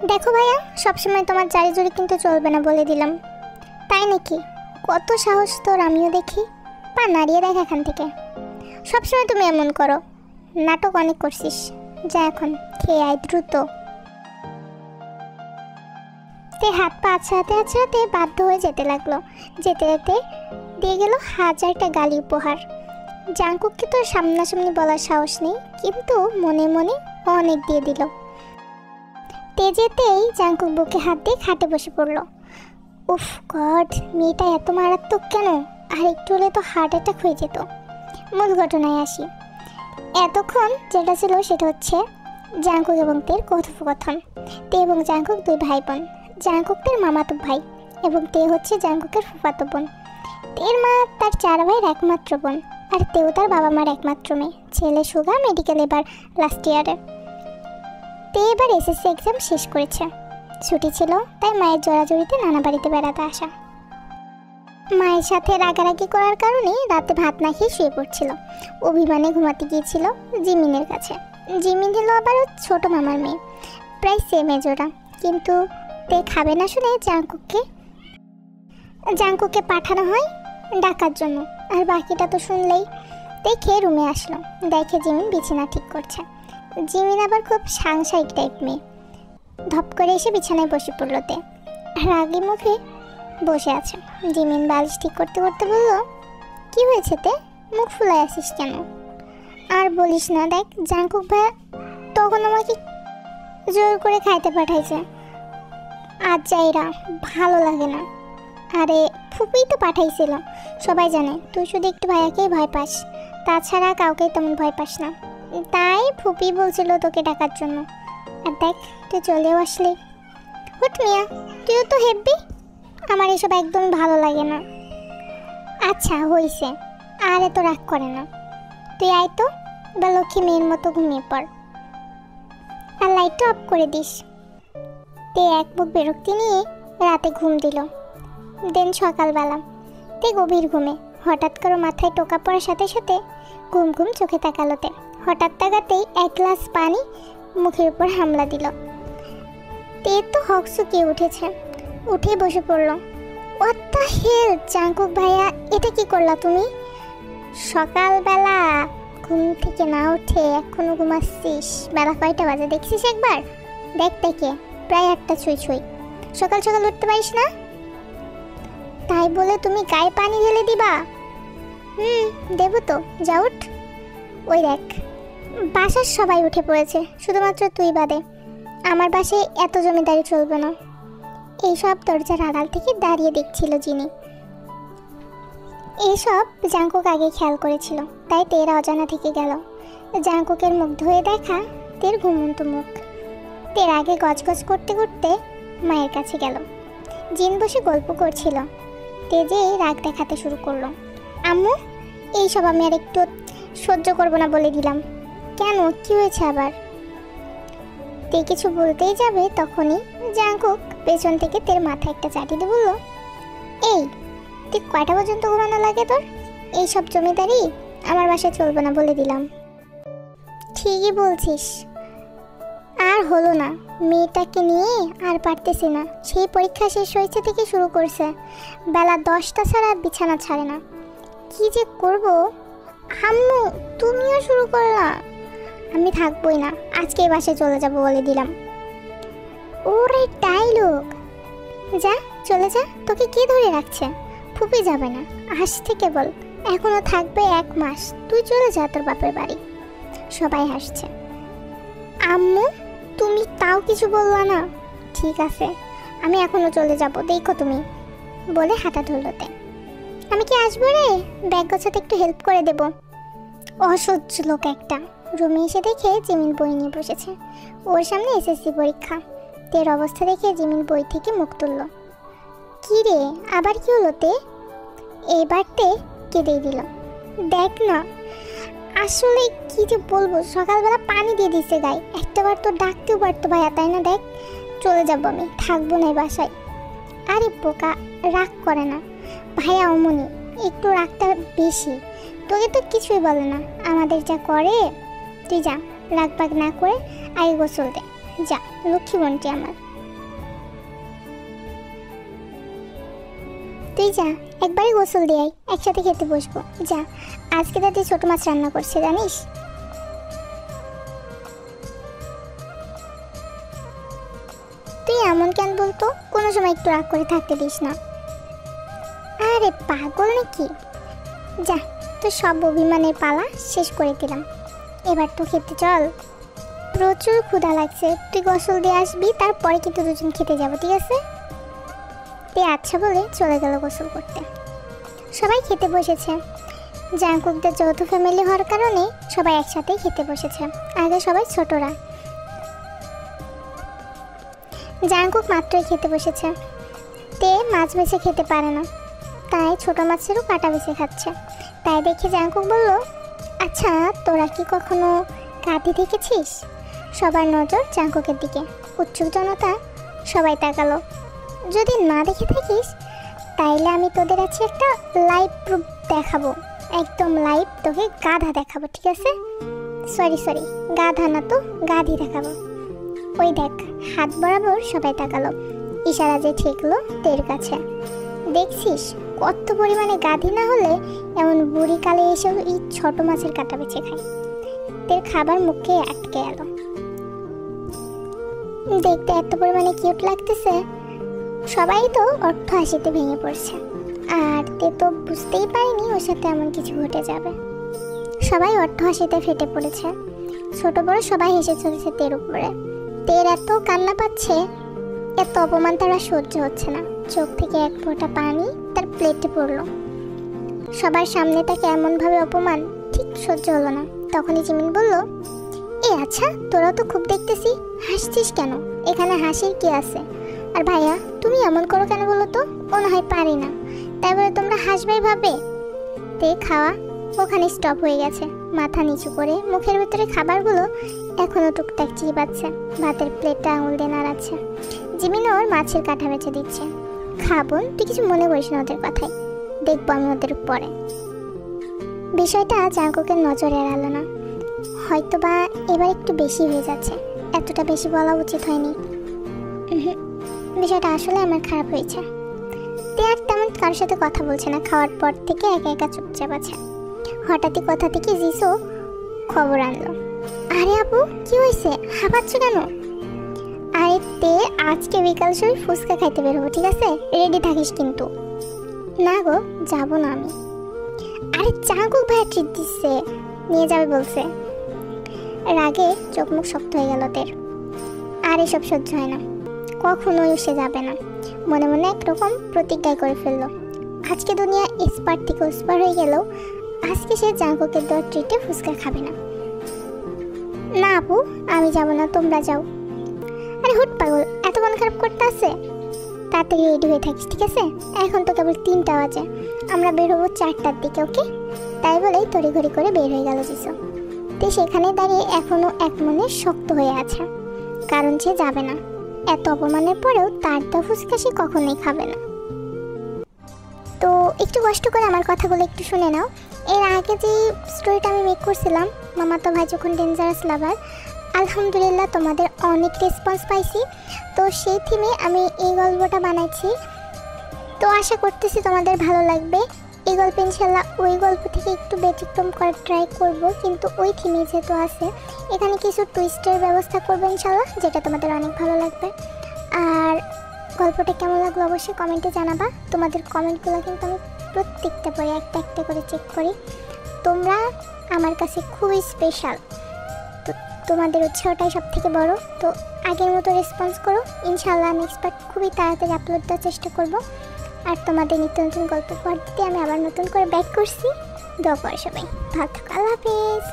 দেখো ভাইয়া, সবসময় তোমার জারি জুরি কিন্তু চলবে না বলে দিলাম। তাই নাকি? কত সাহস তোর, আমিও দেখি। পা নাড়িয়ে দেখ এখান থেকে। সবসময় তুমি এমন করো, নাটক অনেক করছিস। যা এখন খেয়ে আয় দ্রুত। তে হাত পা আছড়াতে আছড়াতে বাধ্য হয়ে যেতে লাগলো। যেতে যেতে দিয়ে গেল হাজারটা গালি উপহার। জাঙ্কুককে তো সামনাসামনি বলার সাহস নেই, কিন্তু মনে মনে অনেক দিয়ে দিল। তেজেতেই জাঙ্কুক বুকে হাত দিয়ে খাটে বসে পড়লো। উফ গড, মেয়েটা এত মারাত্মক কেন? আর একটু হলে তো হার্ট অ্যাটাক হয়ে যেত। মূল ঘটনায় আসি। এতক্ষণ যেটা ছিল সেটা হচ্ছে জাঙ্কুক এবং তের কথোপকথন। তে এবং জাঙ্কুক দুই ভাই বোন। জাঙ্কুক তের মামাতো ভাই এবং তে হচ্ছে জাঙ্কুকের ফুফাতো বোন। তের মা তার 4 ভাইয়ের একমাত্র বোন, আর তেও তার বাবা মার একমাত্র মেয়ে। ছেলে সুগা মেডিকেল এবার লাস্ট ইয়ারে। তে এবার এসএসসি এক্সাম শেষ করেছে। ছুটি ছিল, তাই মায়ের জোড়াজুড়িতে নানা বাড়িতে বেড়াতে আসা। মায়ের সাথে রাগারাগি করার কারণে রাতে ভাত না খেয়ে শুয়ে পড়ছিল। অভিমানে ঘুমাতে গিয়েছিল জিমিনের কাছে। জিমিন হলো আবার ছোট মামার মেয়ে, প্রায় সেম এজ ওরা। কিন্তু তে খাবে না শুনে জাঙ্কুককে পাঠানো হয় ডাকার জন্য। আর বাকিটা তো শুনলেই। দেখে রুমে আসলো, দেখে জিমিন বিছানা ঠিক করছে। জিমিন আবার খুব সাংসারিক টাইপ মেয়ে। ধপ করে এসে বিছানায় বসে পড়লো। তে রাগি মুখে বসে আছে। জিমিন বালিশ ঠিক করতে করতে বলল, কি হয়েছে তে, মুখ ফুলাই আসিস কেন? আর বলিস না, দেখ জাঙ্কুক ভাইয়া তখন আমাকে জোর করে খাইতে পাঠাইছে। আজ যাইরা ভালো লাগে না। আরে ফুপিই তো পাঠাইছিল, সবাই জানে তুই শুধু একটু ভাইয়াকেই ভয় পাস, তাছাড়া কাউকেই তেমন ভয় পাস না। তাই ফুপি বলছিল তোকে ডাকার জন্য। আর দেখ তুই চলেও আসলি। হুট মিয়া, তুইও তো হেব্বি। আমার এসব একদম ভালো লাগে না। আচ্ছা হইছে, আর এত রাগ করে না। তুই আয় তো, বা লক্ষ্মী মেয়ের মতো ঘুমিয়ে পড়। আর লাইটটা অফ করে দিস। তে এক মুখ বিরক্তি নিয়ে রাতে ঘুম দিল। দেন সকালবেলা তে গভীর ঘুমে হঠাৎ করে মাথায় টোকা পড়ার সাথে সাথে ঘুম ঘুম চোখে তাকালো। তে হঠাৎ তাকাতেই এক গ্লাস পানি মুখের উপর হামলা দিল। তে তো হকচকিয়ে উঠেছে, উঠে বসে পড়ল। হোয়াট দ্য হেল, জাঙ্কুক ভাইয়া এটা কি করলা তুমি? সকালবেলা ঘুম থেকে না উঠে এখনো ঘুমাচ্ছিস? বেলা কয়টা বাজে দেখছিস একবার? দেখ দেখে প্রায় 8টা ছুঁই ছুঁই। সকাল সকাল উঠতে পারিস না? তাই বলে তুমি গায়ে পানি ঢেলে দিবা? দেব তো, যা উঠ। ওই দেখ বাসার সবাই উঠে পড়েছে, শুধুমাত্র তুই বাদে। আমার বাসায় এত জমিদারি চলবে না। এইসব দরজার আড়াল থেকে দাঁড়িয়ে দেখছিল জিনি। এইসব জাঙ্কুক আগে খেয়াল করেছিল, তাই তেরা অজানা থেকে গেল। জাঙ্কুকের মুগ্ধ হয়ে দেখা তের ঘুমন্ত মুখ। তের আগে গজগজ করতে করতে মায়ের কাছে গেল। জিন বসে গল্প করছিল। তেজে রাগ দেখাতে শুরু করলো। আম্মু, এইসব আমি আর একটু সহ্য করবো না বলে দিলাম। কেন, কি হয়েছে আবার? তে কিছু বলতেই যাবে তখনই জাঙ্কুক পেছন থেকে তের মাথায় একটা চাটি দিয়ে বলল, এই তুই কয়টা পর্যন্ত ঘুমানো লাগে তোর? এইসব জমিদারি আমার বাসায় চলবে না বলে দিলাম। ঠিকই বলছিস। আর হলো না, মেয়েটাকে নিয়ে আর পারতেছি না। সেই পরীক্ষা শেষ হয়েছে থেকে শুরু করছে, বেলা 10টা ছাড়া বিছানা ছাড়ে না। কি যে করব। আম্মু তুমিও শুরু করলা? আমি থাকবোই না, আজকে এই বাসায় চলে যাব বলে দিলাম। ওরে ডায়লগ, যা চলে যা, তোকে কে ধরে রাখছে? ফুপি যাবে না, আজ থেকে বল। এখনো থাকবে 1 মাস, তুই চলে যা তোর বাপের বাড়ি। সবাই হাসছে। আম্মু তুমি তাও কিছু বললা না? ঠিক আছে, আমি এখনো চলে যাব, দেখো তুমি, বলে হাঁটা ধরলতে। আমি কি আসবো রে? ব্যাগ গোছাতে একটু হেল্প করে দেব। অসহ্য লোক একটা। রুমে এসে দেখে জিমিন বই নিয়ে বসেছে। ওর সামনে এসএসসি পরীক্ষা। তের অবস্থা দেখে জিমিন বই থেকে মুখ তুলল। কি রে, আবার কি হলো তে? এবার তে কেঁদেই দিল। দেখ না, আসলে কি যে বলবো, সকালবেলা পানি দিয়ে দিছে গায়ে। একটাবার তো ডাকতেও পারতো ভাইয়া, তাই না? দেখ চলে যাবো, আমি থাকবো না বাসায়। আরে বোকা, রাগ করে না ভাইয়া, অমনি একটু রাগটা বেশি। তোকে তো কিছুই বলে না, আমাদের যা করে। তুই যা, রাগ বাগ না করে আগে গোসল দে, যা, লক্ষ্মী বোনটি আমার। তুই যা, একবারই গোসল দিয়ে আয়, একসাথে খেতে বসবো। যা, আজকে দাদি ছোট মাছ রান্না করছে জানিস। তুই এমন কেন বলতো, কোনো সময় একটু রাগ করে থাকতে দিস না। আরে পাগল নাকি, যা, তো সব অভিমানের পালা শেষ করে দিলাম, এবার তো খেতে চল। প্রচুর ক্ষুধা লাগছে, তুই গোসল দিয়ে আসবি, তারপরে কিন্তু দুজন খেতে যাবো, ঠিক আছে? তে আচ্ছা বলে চলে গেল গোসল করতে। সবাই খেতে বসেছে। জাঙ্কুকদের যৌথ ফ্যামিলি হওয়ার কারণে সবাই একসাথেই খেতে বসেছে। আগে সবাই ছোটরা, জাঙ্কুক মাত্রই খেতে বসেছে। তে মাছ বেছে খেতে পারে না, তাই ছোট মাছেরও কাটা বেছে খাচ্ছে। তাই দেখে জাঙ্কুক বলল, আচ্ছা তোরা কি কখনো গাধি দেখেছিস? সবার নজর জাঙ্কুকের দিকে, উৎসুক জনতা সবাই তাকালো। যদি না দেখে থাকিস তাইলে আমি তোদের আছে একটা লাইভ প্রুফ দেখাবো, একদম লাইভ তোকে গাধা দেখাবো, ঠিক আছে? সরি গাধা না তো গাধি দেখাবো। ওই দেখ, হাত বরাবর সবাই তাকালো, ইশারা যে ঠেকলো তের কাছে। দেখছিস কত পরিমাণে গাধি না হলে এমন বুড়ি কালে এসেও এই ছোট মাছের কাটা বেছে খায়। তের খাবার মুখে আটকে এলো। দেখতে এত পরিমাণে কিউট লাগতেছে, সবাই তো অর্থ হাসিতে ভেঙে পড়ছে। আর তে তো বুঝতেই পারেনি ওর সাথে এমন কিছু ঘটে যাবে। সবাই অর্থ হাসিতে ফেটে পড়েছে, ছোট বড় সবাই হেসে চলেছে তের উপরে। তের এত কান্না পাচ্ছে, এত অপমান তারা সহ্য হচ্ছে না। চোখ থেকে এক ফোঁটা পানি তার প্লেটে পড়লো। সবার সামনে তাকে এমনভাবে অপমান ঠিক সহ্য হলো না। তখনই জিমিন বলল, এ আচ্ছা তোরা তো খুব দেখতেছি, হাসছিস কেন? এখানে হাসির কি আছে? আর ভাইয়া তুমি এমন করো কেন বলো তো? মনে হয় পারি না, তাই বলে তোমরা হাসবেই ভাবে? তে খাওয়া ওখানে স্টপ হয়ে গেছে। মাথা নিচু করে মুখের ভেতরে খাবারগুলো এখনো টুকটাক চিবাচ্ছে, ভাতের প্লেটটা আঙুল দিয়ে নাড়াচ্ছে। জিমিন ওর মাছের কাঁটা বেছে দিচ্ছে। খাবন, তুই কিছু মনে করিস না ওদের কথায়, দেখবো আমি ওদের পরে। বিষয়টা জাঙ্কুকের নজরে এড়ালো না। হয়তো বা এবার একটু বেশি হয়ে যাচ্ছে, এতটা বেশি বলা উচিত হয়নি। বিষয়টা আসলে আমার খারাপ হয়েছে। তে আর তেমন কারোর সাথে কথা বলছে না, খাওয়ার পর থেকে একা একা চুপচাপ আছে। হঠাৎই কথা থেকে জিসু খবর আনলো, আরে আপু কি হয়েছে, হাঁপাচ্ছ কেন? আরে তে আজকে বিকাল সময় ফুচকা খাইতে বেরোবো, ঠিক আছে? রেডি থাকিস কিন্তু। না গো, যাবো না আমি। আরে জাঙ্কুক ভাইয়া ট্রিট দিচ্ছে, নিয়ে যাবে বলছে। রাগে চোখ মুখ শক্ত হয়ে গেল তের। আর এসব সহ্য হয় না, কখনোই সে যাবে না। মনে মনে একরকম প্রতিজ্ঞাই করে ফেললো। আজকে দুনিয়া এসপার থেকে ওসপার হয়ে গেল, আজকে সে জাঙ্কুকের দেওয়ার ট্রিটে ফুচকা খাবে না। না আপু আমি যাব না, তোমরা যাও। আরে হুট পাগল, এত মন খারাপ করতে আছে? তাড়াতাড়ি রেডি হয়ে থাকিস, ঠিক আছে? এখন তো কেবল 3টা বাজে, আমরা বের হবো 4টার দিকে, ওকে? তাই বলেই তড়িঘড়ি করে বের হয়ে গেল জিসু। তে সেখানে দাঁড়িয়ে এখনো এক মনে শক্ত হয়ে আছে, কারণ সে যাবে না। এত অপমানের পরেও তার তো ফুচকা সে কখনোই খাবে না। তো একটু কষ্ট করে আমার কথাগুলো একটু শুনে নাও। এর আগে যে স্টোরিটা আমি মেক করছিলাম, মামাতো ভাই যখন ডেঞ্জারাস লাভার, আলহামদুলিল্লাহ তোমাদের অনেক রেসপন্স পাইছি। তো সেই থিমে আমি এই গল্পটা বানাইছি, তো আশা করতেছি তোমাদের ভালো লাগবে। এই গল্প ইনশাল্লাহ ওই গল্প থেকে একটু ব্যতিক্রম করার ট্রাই করব, কিন্তু ওই থিমে যেহেতু আছে এখানে কিছু টুইস্টের ব্যবস্থা করবো ইনশাল্লাহ, যেটা তোমাদের অনেক ভালো লাগবে। আর গল্পটা কেমন লাগলো অবশ্যই কমেন্টে জানাবা। তোমাদের কমেন্টগুলো কিন্তু আমি প্রত্যেকটা পরে একটা একটা করে চেক করি। তোমরা আমার কাছে খুবই স্পেশাল, তো তোমাদের উৎসাহটাই সব থেকে বড়। তো আগের মতো রেসপন্স করো, ইনশাল্লাহ নেক্সট পার্ট খুবই তাড়াতাড়ি আপলোড দেওয়ার চেষ্টা করব। আর তোমাদের নিত্য নতুন গল্প পড়তে আমি আবার নতুন করে ব্যাক করছি। দোয়া করো সবাই, ভালো থাকো, আল্লাহ হাফেজ।